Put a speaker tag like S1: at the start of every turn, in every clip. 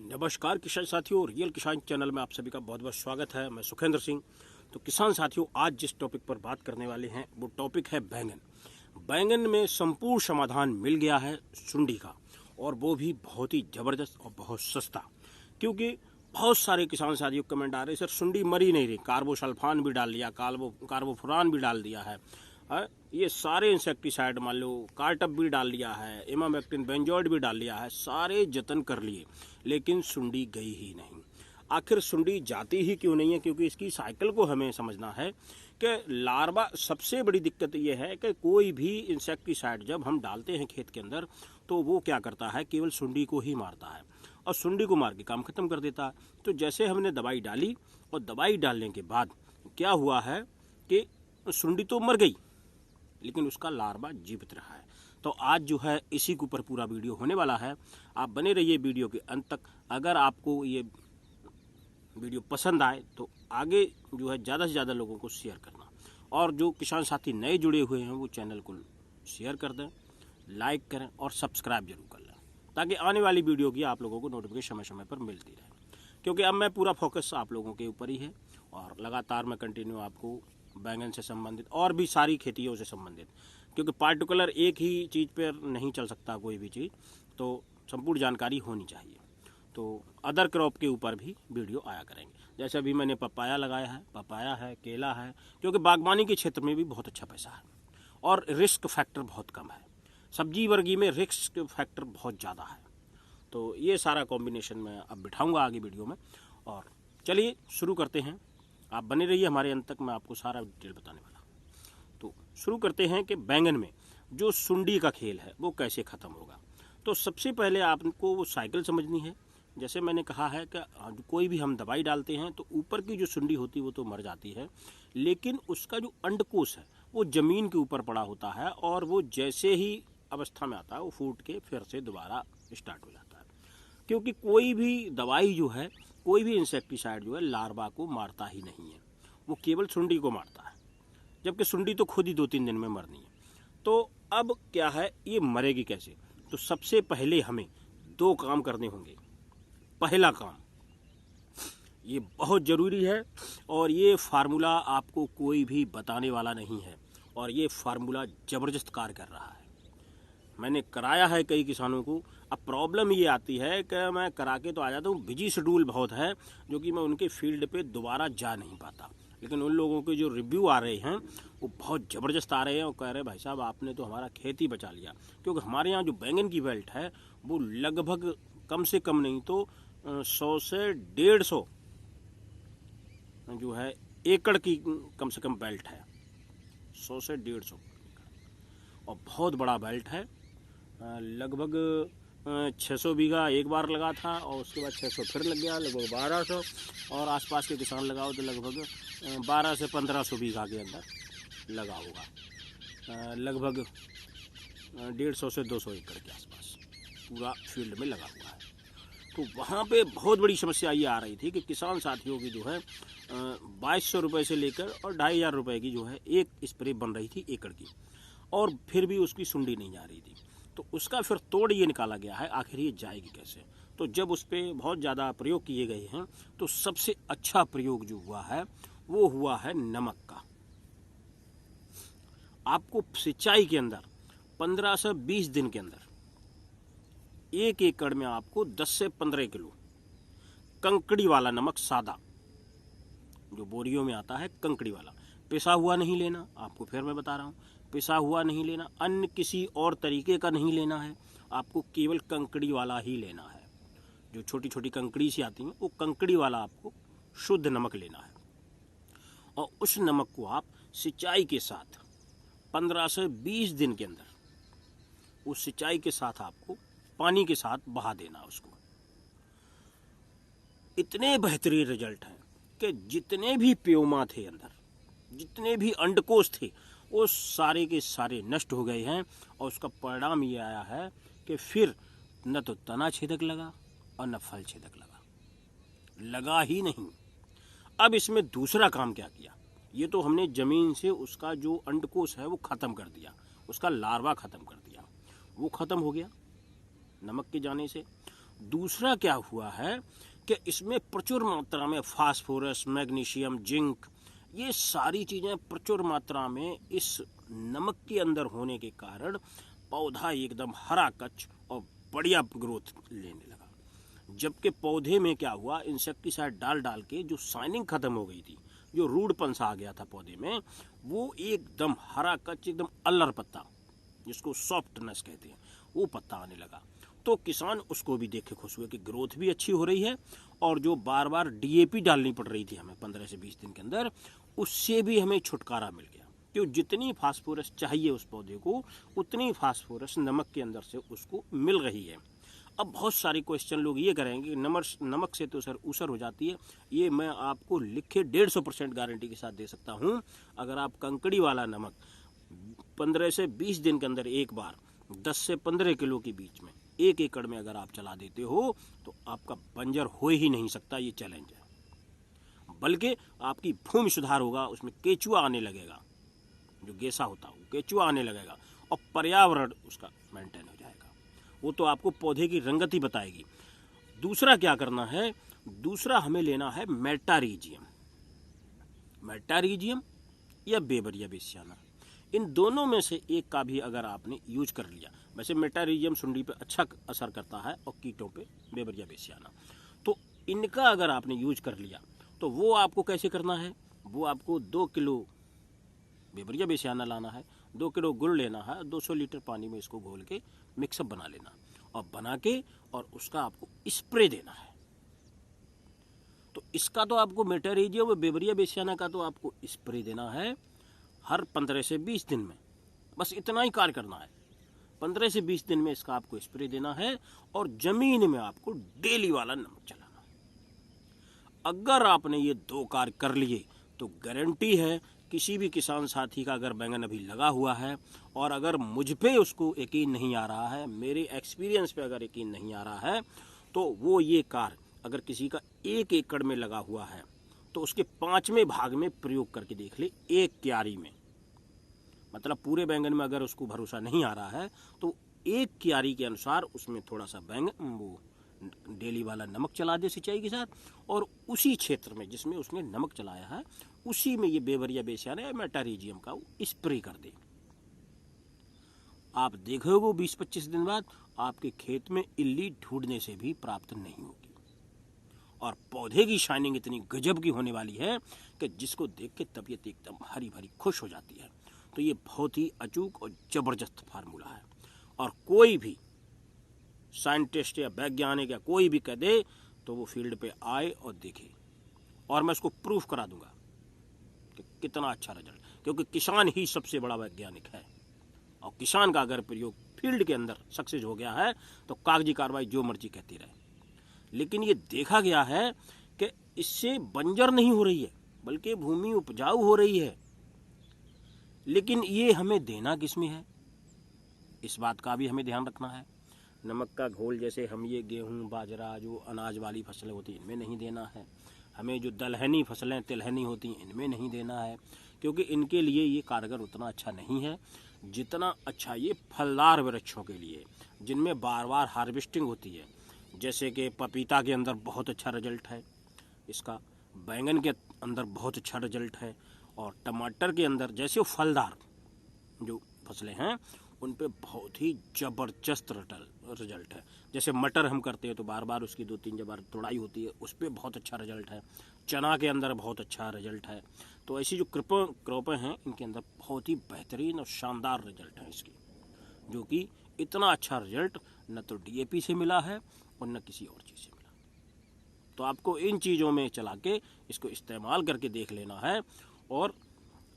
S1: नमस्कार किसान साथियों, रियल किसान चैनल में आप सभी का बहुत बहुत स्वागत है। मैं सुखेंद्र सिंह। तो किसान साथियों, आज जिस टॉपिक पर बात करने वाले हैं वो टॉपिक है बैंगन। बैंगन में संपूर्ण समाधान मिल गया है सुंडी का, और वो भी बहुत ही ज़बरदस्त और बहुत सस्ता। क्योंकि बहुत सारे किसान साथियों कमेंट आ रहे हैं, सर सुंडी मर ही नहीं रही, कार्बोसल्फान भी डाल लिया, कार्बोफुरान भी डाल दिया है, ये सारे इंसेक्टिसाइड मान लो, कार्टअप भी डाल लिया है, इमामेक्टिन बेंजोइड भी डाल लिया है, सारे जतन कर लिए, लेकिन सुंडी गई ही नहीं। आखिर सुंडी जाती ही क्यों नहीं है? क्योंकि इसकी साइकिल को हमें समझना है कि लार्वा, सबसे बड़ी दिक्कत ये है कि कोई भी इंसेक्टिसाइड जब हम डालते हैं खेत के अंदर तो वो क्या करता है, केवल सुंडी को ही मारता है और सुंडी को मार के काम खत्म कर देता है। तो जैसे हमने दवाई डाली और दवाई डालने के बाद क्या हुआ है कि सुंडी तो मर गई, लेकिन उसका लार्वा जीवित रहा है। तो आज जो है इसी के ऊपर पूरा वीडियो होने वाला है। आप बने रहिए वीडियो के अंत तक। अगर आपको ये वीडियो पसंद आए तो आगे जो है ज़्यादा से ज़्यादा लोगों को शेयर करना, और जो किसान साथी नए जुड़े हुए हैं वो चैनल को शेयर कर दें, लाइक करें और सब्सक्राइब जरूर कर लें, ताकि आने वाली वीडियो की आप लोगों को नोटिफिकेशन समय समय पर मिलती रहे। क्योंकि अब मैं पूरा फोकस आप लोगों के ऊपर ही है, और लगातार मैं कंटिन्यू आपको बैंगन से संबंधित और भी सारी खेतियों से संबंधित, क्योंकि पार्टिकुलर एक ही चीज़ पर नहीं चल सकता कोई भी चीज़, तो संपूर्ण जानकारी होनी चाहिए। तो अदर क्रॉप के ऊपर भी वीडियो आया करेंगे। जैसे अभी मैंने पपाया लगाया है, पपाया है, केला है, क्योंकि बागवानी के क्षेत्र में भी बहुत अच्छा पैसा है और रिस्क फैक्टर बहुत कम है। सब्जी वर्गी में रिस्क फैक्टर बहुत ज़्यादा है। तो ये सारा कॉम्बिनेशन मैं अब बिठाऊंगा आगे वीडियो में, और चलिए शुरू करते हैं। आप बने रहिए हमारे अंत तक, मैं आपको सारा डिटेल बताने वाला हूँ। तो शुरू करते हैं कि बैंगन में जो सुंडी का खेल है वो कैसे ख़त्म होगा। तो सबसे पहले आपको वो साइकिल समझनी है। जैसे मैंने कहा है कि कोई भी हम दवाई डालते हैं तो ऊपर की जो सुंडी होती है वो तो मर जाती है, लेकिन उसका जो अंडकोश है वो ज़मीन के ऊपर पड़ा होता है, और वो जैसे ही अवस्था में आता है वो फूट के फिर से दोबारा स्टार्ट हो जाता है। क्योंकि कोई भी दवाई जो है, कोई भी इंसेक्टिसाइड जो है लार्वा को मारता ही नहीं है, वो केवल सुंडी को मारता है, जबकि सुंडी तो खुद ही 2-3 दिन में मरनी है। तो अब क्या है, ये मरेगी कैसे? तो सबसे पहले हमें 2 काम करने होंगे। पहला काम, ये बहुत ज़रूरी है, और ये फार्मूला आपको कोई भी बताने वाला नहीं है, और ये फार्मूला ज़बरदस्त कार्य कर रहा है। मैंने कराया है कई किसानों को। अब प्रॉब्लम ये आती है कि मैं करा के तो आ जाता हूँ, बिजी शेड्यूल बहुत है, जो कि मैं उनके फील्ड पे दोबारा जा नहीं पाता। लेकिन उन लोगों के जो रिव्यू आ रहे हैं वो बहुत ज़बरदस्त आ रहे हैं, और कह रहे हैं भाई साहब आपने तो हमारा खेत ही बचा लिया। क्योंकि हमारे यहाँ जो बैंगन की बेल्ट है वो लगभग कम से कम नहीं तो 100 से 150 जो है एकड़ की कम से कम बेल्ट है। 100 से 150 और बहुत बड़ा बेल्ट है। लगभग 600 बीघा एक बार लगा था, और उसके बाद 600 फिर लग गया, लगभग 1200, और आसपास के किसान लगाओ तो लगभग 12 से 1500 बीघा के अंदर लगा होगा। लगभग 150 से 200 एकड़ के आसपास पूरा फील्ड में लगा हुआ है। तो वहाँ पे बहुत बड़ी समस्या ये आ रही थी कि किसान साथियों की जो है 2200 रुपये से लेकर और 2500 रुपये की जो है एक स्प्रे बन रही थी एकड़ की, और फिर भी उसकी सुंडी नहीं जा रही थी। तो उसका फिर तोड़ ये निकाला गया है, आखिर ये जाएगी कैसे। तो जब उस पर बहुत ज़्यादा प्रयोग किए गए हैं तो सबसे अच्छा प्रयोग जो हुआ है वो हुआ है नमक का। आपको सिंचाई के अंदर 15 से 20 दिन के अंदर 1 एकड़ में आपको 10 से 15 किलो कंकड़ी वाला नमक, सादा जो बोरियों में आता है, कंकड़ी वाला, पिसा हुआ नहीं लेना। आपको फिर मैं बता रहा हूँ, पिसा हुआ नहीं लेना, अन्य किसी और तरीके का नहीं लेना है, आपको केवल कंकड़ी वाला ही लेना है। जो छोटी छोटी कंकड़ी सी आती हैं वो कंकड़ी वाला आपको शुद्ध नमक लेना है, और उस नमक को आप सिंचाई के साथ 15 से 20 दिन के अंदर उस सिंचाई के साथ आपको पानी के साथ बहा देना उसको। इतने बेहतरीन रिजल्ट हैं कि जितने भी प्योमा थे अंदर, जितने भी अंडकोश थे, वो सारे के सारे नष्ट हो गए हैं, और उसका परिणाम ये आया है कि फिर न तो तना छेदक लगा और न फल छेदक लगा ही नहीं। अब इसमें दूसरा काम क्या किया, ये तो हमने ज़मीन से उसका जो अंडकोश है वो ख़त्म कर दिया, उसका लार्वा ख़त्म कर दिया, वो ख़त्म हो गया नमक के जाने से। दूसरा क्या हुआ है कि इसमें प्रचुर मात्रा में फास्फोरस, मैग्नीशियम, जिंक, ये सारी चीज़ें प्रचुर मात्रा में इस नमक के अंदर होने के कारण पौधा एकदम हरा कच्च और बढ़िया ग्रोथ लेने लगा। जबकि पौधे में क्या हुआ, इंसेक्टिसाइड डाल डाल के जो शाइनिंग खत्म हो गई थी, जो रूडपन सा आ गया था पौधे में, वो एकदम हरा कच्च, एकदम अल्लर पत्ता, जिसको सॉफ्टनेस कहते हैं, वो पत्ता आने लगा। तो किसान उसको भी देख के खुश हुए कि ग्रोथ भी अच्छी हो रही है और जो बार बार डीएपी डालनी पड़ रही थी हमें 15 से 20 दिन के अंदर, उससे भी हमें छुटकारा मिल गया। क्यों, जितनी फास्फोरस चाहिए उस पौधे को, उतनी फास्फोरस नमक के अंदर से उसको मिल रही है। अब बहुत सारे क्वेश्चन लोग ये करेंगे कि नमक से तो सर ऊसर हो जाती है। ये मैं आपको लिखे 150% गारंटी के साथ दे सकता हूँ। अगर आप कंकड़ी वाला नमक 15 से 20 दिन के अंदर एक बार 10 से 15 किलो के बीच में 1 एकड़ में अगर आप चला देते हो तो आपका बंजर हो ही नहीं सकता, ये चैलेंज है। बल्कि आपकी भूमि सुधार होगा, उसमें केचुआ आने लगेगा, जो गेसा होता है वो केचुआ आने लगेगा और पर्यावरण उसका मेंटेन हो जाएगा। वो तो आपको पौधे की रंगत ही बताएगी। दूसरा क्या करना है, दूसरा हमें लेना है मेटारीजियम या बेबरिया बेसियाना। इन दोनों में से एक का भी अगर आपने यूज कर लिया, वैसे मेटारीजियम सुंडी पे अच्छा असर करता है और कीटों पे बेबरिया बेसियाना, तो इनका अगर आपने यूज कर लिया तो वो आपको कैसे करना है, वो आपको 2 किलो बेबरिया बेसियाना लाना है, 2 किलो गुड़ लेना है, 200 लीटर पानी में इसको घोल के मिक्सअप बना लेना और बना के और उसका आपको स्प्रे देना है। तो इसका तो आपको मेटारीजियम और बेबरिया बेसियाना का तो आपको स्प्रे देना है हर 15 से 20 दिन में, बस इतना ही कार्य करना है। 15 से 20 दिन में इसका आपको स्प्रे देना है और जमीन में आपको डेली वाला नमक चलाना। अगर आपने ये 2 कार्य कर लिए तो गारंटी है, किसी भी किसान साथी का अगर बैंगन अभी लगा हुआ है और अगर मुझ पे उसको यकीन नहीं आ रहा है, मेरे एक्सपीरियंस पे अगर यकीन नहीं आ रहा है, तो वो ये कार्य अगर किसी का 1 एकड़ में लगा हुआ है तो उसके 5वें भाग में प्रयोग करके देख ले, एक क्यारी में। मतलब पूरे बैंगन में अगर उसको भरोसा नहीं आ रहा है तो एक क्यारी के अनुसार उसमें थोड़ा सा बैंगन वो डेली वाला नमक चला दे सिंचाई के साथ, और उसी क्षेत्र में जिसमें उसने नमक चलाया है उसी में ये बेबरिया बेसियाना या मेटारीजियम का स्प्रे कर दे। आप देखोगे 20-25 दिन बाद आपके खेत में इल्ली ढूंढने से भी प्राप्त नहीं होगी और पौधे की शाइनिंग इतनी गजब की होने वाली है कि जिसको देख के तबीयत एकदम हरी भरी खुश हो जाती है। तो ये बहुत ही अचूक और जबरदस्त फार्मूला है और कोई भी साइंटिस्ट या वैज्ञानिक या कोई भी कह दे तो वो फील्ड पे आए और देखे और मैं उसको प्रूफ करा दूंगा कि कितना अच्छा रिजल्ट, क्योंकि किसान ही सबसे बड़ा वैज्ञानिक है और किसान का अगर प्रयोग फील्ड के अंदर सक्सेस हो गया है तो कागजी कार्रवाई जो मर्जी कहती रहे। लेकिन ये देखा गया है कि इससे बंजर नहीं हो रही है बल्कि भूमि उपजाऊ हो रही है। लेकिन ये हमें देना किसमें है, इस बात का भी हमें ध्यान रखना है। नमक का घोल जैसे हम ये गेहूं, बाजरा, जो अनाज वाली फसलें होती हैं इनमें नहीं देना है। हमें जो दलहनी फसलें, तिलहनी होती हैं इनमें नहीं देना है, क्योंकि इनके लिए ये कारगर उतना अच्छा नहीं है जितना अच्छा ये फलदार वृक्षों के लिए, जिनमें बार बार हार्वेस्टिंग होती है। जैसे कि पपीता के अंदर बहुत अच्छा रिजल्ट है इसका, बैंगन के अंदर बहुत अच्छा रिजल्ट है और टमाटर के अंदर, जैसे फलदार जो फसलें हैं उन पे बहुत ही ज़बरदस्त रिजल्ट है। जैसे मटर हम करते हैं तो बार बार उसकी 2-3 बार तोड़ाई होती है, उस पर बहुत अच्छा रिजल्ट है। चना के अंदर बहुत अच्छा रिजल्ट है। तो ऐसी जो क्रॉपें हैं इनके अंदर बहुत ही बेहतरीन और शानदार रिजल्ट है इसकी, जो कि इतना अच्छा रिजल्ट न तो डीएपी से मिला है और न किसी और चीज़ से मिला। तो आपको इन चीज़ों में चला के इसको इस्तेमाल करके देख लेना है और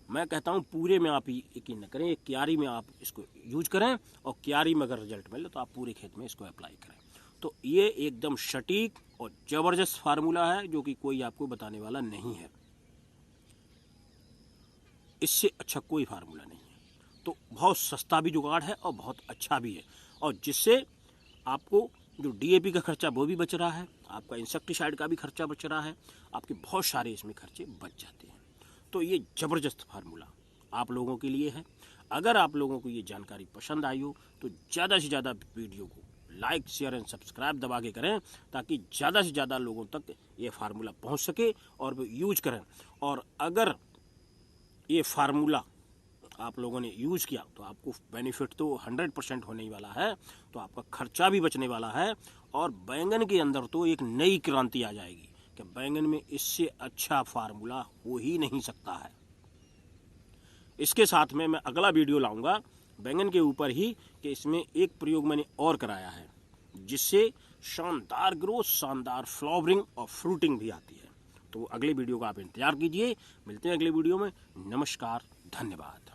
S1: मैं कहता हूँ पूरे में आप यकीन न करें, एक क्यारी में आप इसको यूज करें और क्यारी में अगर रिजल्ट मिले तो आप पूरे खेत में इसको अप्लाई करें। तो ये एकदम सटीक और ज़बरदस्त फार्मूला है जो कि कोई आपको बताने वाला नहीं है। इससे अच्छा कोई फार्मूला नहीं है। तो बहुत सस्ता भी जुगाड़ है और बहुत अच्छा भी है, और जिससे आपको जो डीएपी का खर्चा वो भी बच रहा है, आपका इंसेक्टिसाइड का भी खर्चा बच रहा है, आपके बहुत सारे इसमें खर्चे बच जाते हैं। तो ये ज़बरदस्त फार्मूला आप लोगों के लिए है। अगर आप लोगों को ये जानकारी पसंद आई हो तो ज़्यादा से ज़्यादा वीडियो को लाइक शेयर एंड सब्सक्राइब दबा के करें, ताकि ज़्यादा से ज़्यादा लोगों तक ये फार्मूला पहुंच सके और वो यूज करें। और अगर ये फार्मूला आप लोगों ने यूज किया तो आपको बेनिफिट तो 100% होने ही वाला है, तो आपका खर्चा भी बचने वाला है और बैंगन के अंदर तो एक नई क्रांति आ जाएगी कि बैंगन में इससे अच्छा फार्मूला हो ही नहीं सकता है। इसके साथ में मैं अगला वीडियो लाऊंगा बैंगन के ऊपर ही कि इसमें एक प्रयोग मैंने और कराया है जिससे शानदार ग्रोथ, शानदार फ्लावरिंग और फ्रूटिंग भी आती है। तो अगले वीडियो का आप इंतजार कीजिए। मिलते हैं अगले वीडियो में। नमस्कार, धन्यवाद।